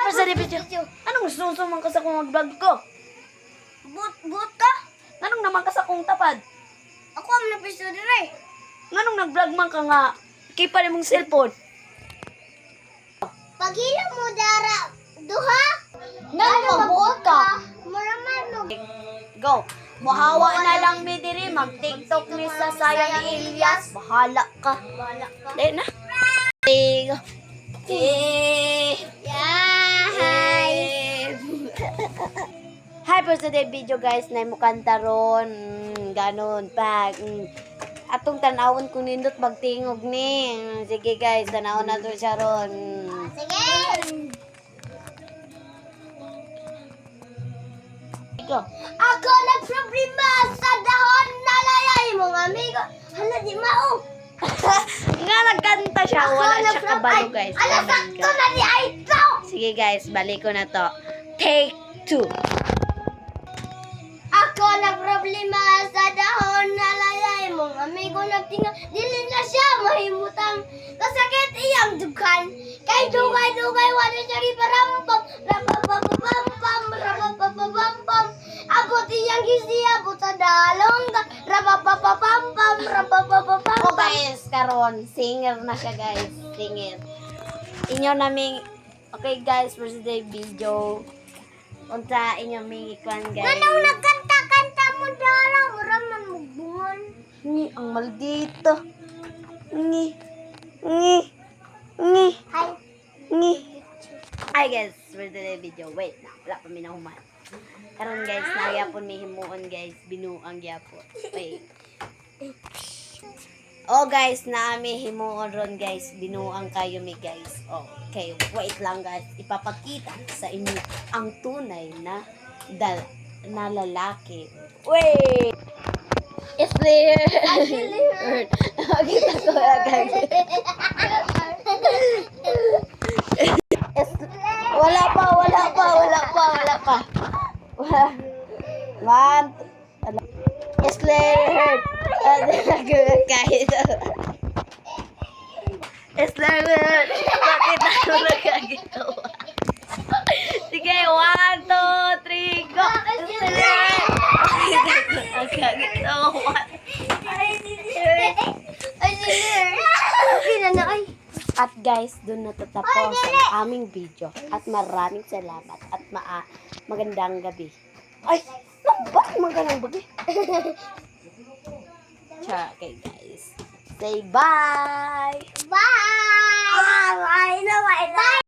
pa sa video. Anong gusto man ka sa kong mag-vlog ko? Buot ka? Anong naman ka sa kong tapad? Ako ang napisto dire. Anong nag-vlog man ka nga? Kipa ni mong cellphone. Paghila mo dara duha. Ngano mabuot ka? Muraman mo. Go. Muhawa na lang mi diri mag-TikTok ni sa sayang ni Elias. Bahala ka. Wala ka. Dahil na. Go. Hi. Hi for today video guys na mo kanta ron ganon pag atong tanawon kung nindot magtingog ni. Sige guys, tanawon na to siya ron. Sige. Go. Ako na problema sa dahon na layay mong amigo. Hala di mao. Nga nagkanta siya, wala siya kabalo guys. Ala Oh my sakto God. na di ay to. Sige guys, balik ko na to. Take 2. Ako na problema sa dahon na layay mong amigo nagtinga dili na siya mahimutang kasakit iyang dughan kay dugay wala siya giparampam rapapapapampam rapapapapampam abot iyang gisiabot sa dalong rapapapapampam rapapapapampam. Oh guys, karon singer na siya guys, singer. Inyo naming okay guys, for today video. Unta inyo ming ikwan guys. Anong nagkanta-kanta mo dara mura man mugbungon. Ni ang maldito. Ni. Hi. Ay guys, for today video. Wait na, wala pa minahuman. Karon guys, nagyapon mi himuon guys, binuang gyapon. Wait. Oh guys, naami himuon ron guys, binuang kayo mi guys. Okay, wait lang guys, ipapakita sa inyo ang tunay na na lalaki. Wait. It's there. Kita ko agad. Wala pa. Man. Slayer. Kahit. Slayer. Bakit ako nagkagitawa? Sige, 1, 2, 3, go. Slayer. Nagkagitawa. Ay, sige. Okay na na, ay. At guys, doon natatapos ang aming video. At maraming salamat. At magandang gabi. Ay, bakit magandang gabi? Okay guys. Say bye! Bye! Bye! Bye!